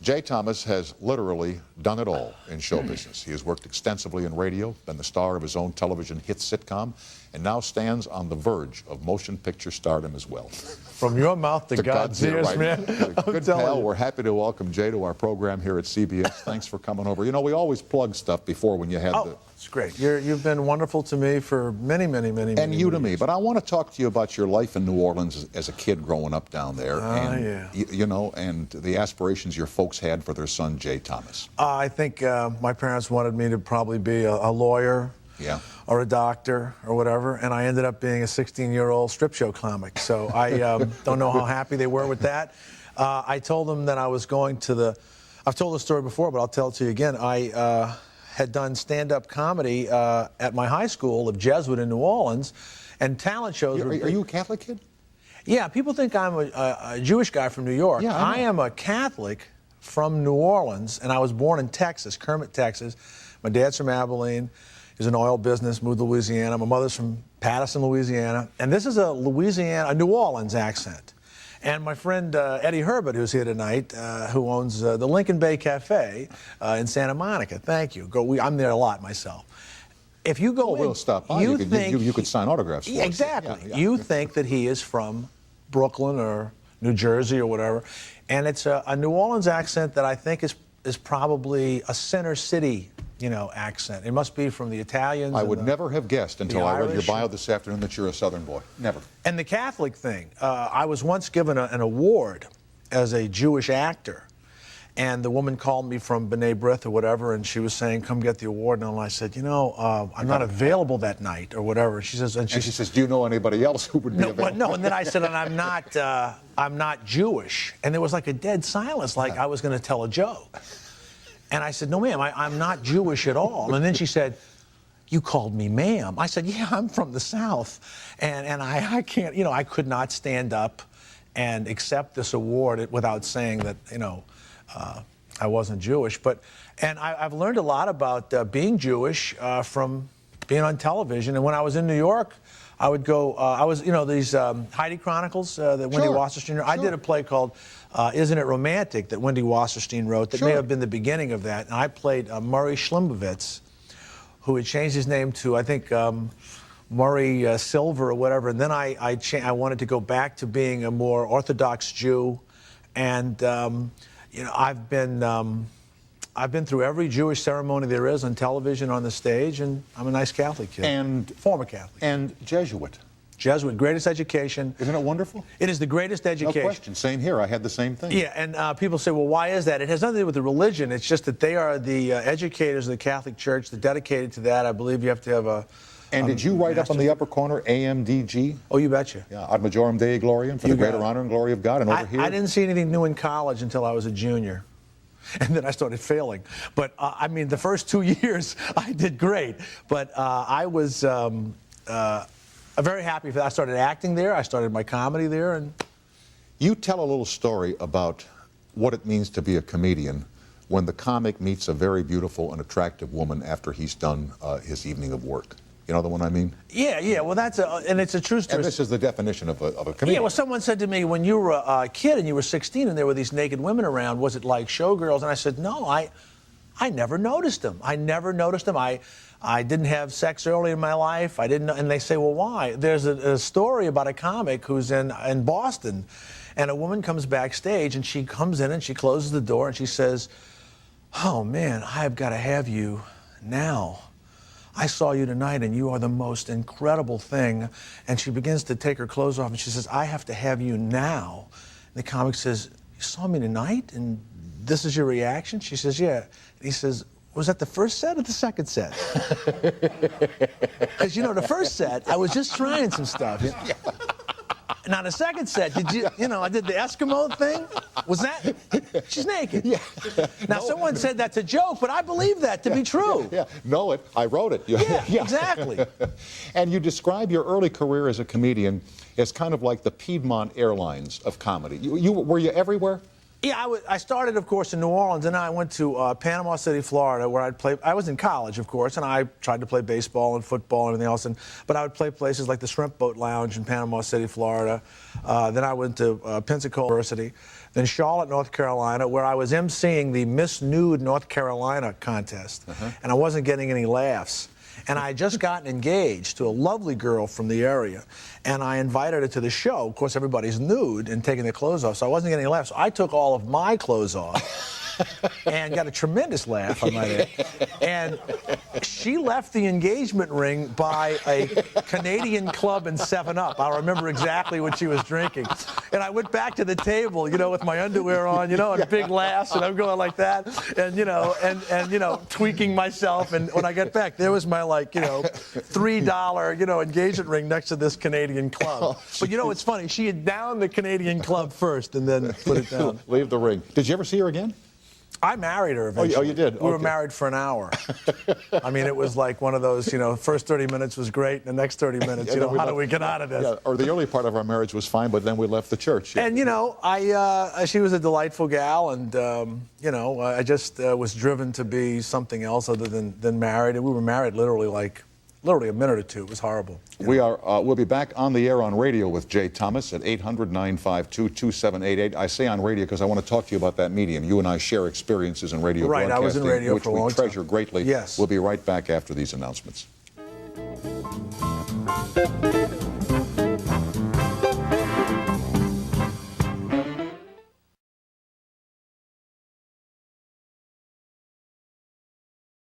Jay Thomas has literally done it all in show business. He has worked extensively in radio, been the star of his own television hit sitcom, and now stands on the verge of motion picture stardom as well. From your mouth to God's ears, right? man. Good pal. We're happy to welcome Jay to our program here at CBS. Thanks for coming over. You know, we always plug stuff before when you had the... It's great. You've been wonderful to me for many And you to me. years. But I want to talk to you about your life in New Orleans as a kid growing up down there. Yeah. You know, and the aspirations your folks had for their son, Jay Thomas. I think my parents wanted me to probably be a lawyer. Yeah. Or a doctor or whatever, and I ended up being a 16-year-old strip show comic. So I don't know how happy they were with that. I told them that I was going to I've told this story before, but I'll tell it to you again. I had done stand-up comedy at my high school of Jesuit in New Orleans, and talent shows. Are you a Catholic kid? Yeah, people think I'm a Jewish guy from New York. Yeah, I am a Catholic from New Orleans, and I was born in Texas, Kermit, Texas. My dad's from Abilene. He's in oil business, moved to Louisiana. My mother's from Patterson, Louisiana. And this is a New Orleans accent. And my friend Eddie Herbert, who's here tonight, who owns the Lincoln Bay Cafe in Santa Monica. Thank you. I'm there a lot myself. If you go we'll stop by. You could sign autographs for us. Exactly. Yeah. You think that he is from Brooklyn or New Jersey or whatever. And it's a New Orleans accent that I think is probably a center city accent. It must be from the Italians. I would never have guessed until I read your bio this afternoon that you're a Southern boy. Never. And the Catholic thing, I was once given an award as a Jewish actor. And the woman called me from B'nai B'rith or whatever, and she was saying, come get the award. And I said, I'm not available that night or whatever. She says, she says, do you know anybody else who would be available? No, and then I said, and I'm not Jewish. And there was like a dead silence, like I was going to tell a joke. And I said, no, ma'am, I'm not Jewish at all. And then she said, you called me ma'am. I said, yeah, I'm from the South. And I can't, I could not stand up and accept this award without saying that, I wasn't Jewish. And I've learned a lot about being Jewish from being on television. And when I was in New York, I would go, these Heidi Chronicles that Wendy Wasserstein wrote. I did a play called Isn't It Romantic that Wendy Wasserstein wrote that may have been the beginning of that. And I played Murray Schlimbovitz, who had changed his name to, I think, Murray Silver or whatever. And then I wanted to go back to being a more Orthodox Jew. And, I've been through every Jewish ceremony there is on television, on the stage, and I'm a nice Catholic kid. And former Catholic. And Jesuit. Jesuit, greatest education. Isn't it wonderful? It is the greatest education. No question. Same here. I had the same thing. Yeah, and people say, well, why is that? It has nothing to do with the religion. It's just that they are the educators of the Catholic Church. They're dedicated to that. I believe you have to have a... And did you write up on the upper corner AMDG? Oh, you betcha. Yeah, Ad Majorem Dei Gloriam, for the greater honor and glory of God. And over here... I didn't see anything new in college until I was a junior. And then I started failing. But, the first 2 years, I did great. But I was very happy. I started acting there. I started my comedy there. And you tell a little story about what it means to be a comedian when the comic meets a very beautiful and attractive woman after he's done his evening of work. You know the one I mean? Yeah. Well, and it's a true story. And this is the definition of a comedian. Yeah, well, someone said to me, when you were a kid and you were 16 and there were these naked women around, was it like showgirls? And I said, no, I never noticed them. I didn't have sex early in my life. I didn't. And they say, well, why? There's a story about a comic who's in Boston, and a woman comes backstage, and she comes in and she closes the door and she says, oh, man, I've got to have you now. I saw you tonight, and you are the most incredible thing. And she begins to take her clothes off, and she says, I have to have you now. And the comic says, you saw me tonight, and this is your reaction? She says, yeah. And he says, was that the first set or the second set? Because, the first set, I was just trying some stuff. Now, the second set, I did the Eskimo thing. Was that? She's naked. Yeah. Now, someone said that's a joke, but I believe that to be true. Yeah. Know it. I wrote it. Yeah, exactly. And you describe your early career as a comedian as kind of like the Piedmont Airlines of comedy. Were you everywhere? Yeah, I started, of course, in New Orleans, and then I went to Panama City, Florida, where I'd play. I was in college, of course, and I tried to play baseball and football and everything else. But I would play places like the Shrimp Boat Lounge in Panama City, Florida. Then I went to Pensacola University, then Charlotte, North Carolina, where I was emceeing the Miss Nude North Carolina contest, and I wasn't getting any laughs. And I had just gotten engaged to a lovely girl from the area. And I invited her to the show. Of course, everybody's nude and taking their clothes off, so I wasn't getting any laughs. So I took all of my clothes off and got a tremendous laugh, I might add. And she left the engagement ring by a Canadian Club and 7-Up. I remember exactly what she was drinking. And I went back to the table, you know, with my underwear on, you know, and big laughs, and I'm going like that, and, you know, and you know, tweaking myself. And when I got back, there was my, like, you know, $3, you know, engagement ring next to this Canadian Club. But, you know, it's funny. She had downed the Canadian Club first and then put it down. Leave the ring. Did you ever see her again? I married her eventually. Oh, you did? We were married for an hour. I mean, it was like one of those, you know, first 30 minutes was great, and the next 30 minutes, you know, how do we get out of this? Yeah, or the early part of our marriage was fine, but then we left the church. Yeah. And, you know, she was a delightful gal, and, you know, I just was driven to be something else other than married. And we were married literally a minute or two. It was horrible. We'll be back on the air on radio with Jay Thomas at 800-952-2788. I say on radio because I want to talk to you about that medium. You and I share experiences in radio broadcasting, I was in radio for a long time. which we treasure greatly. Yes. We'll be right back after these announcements.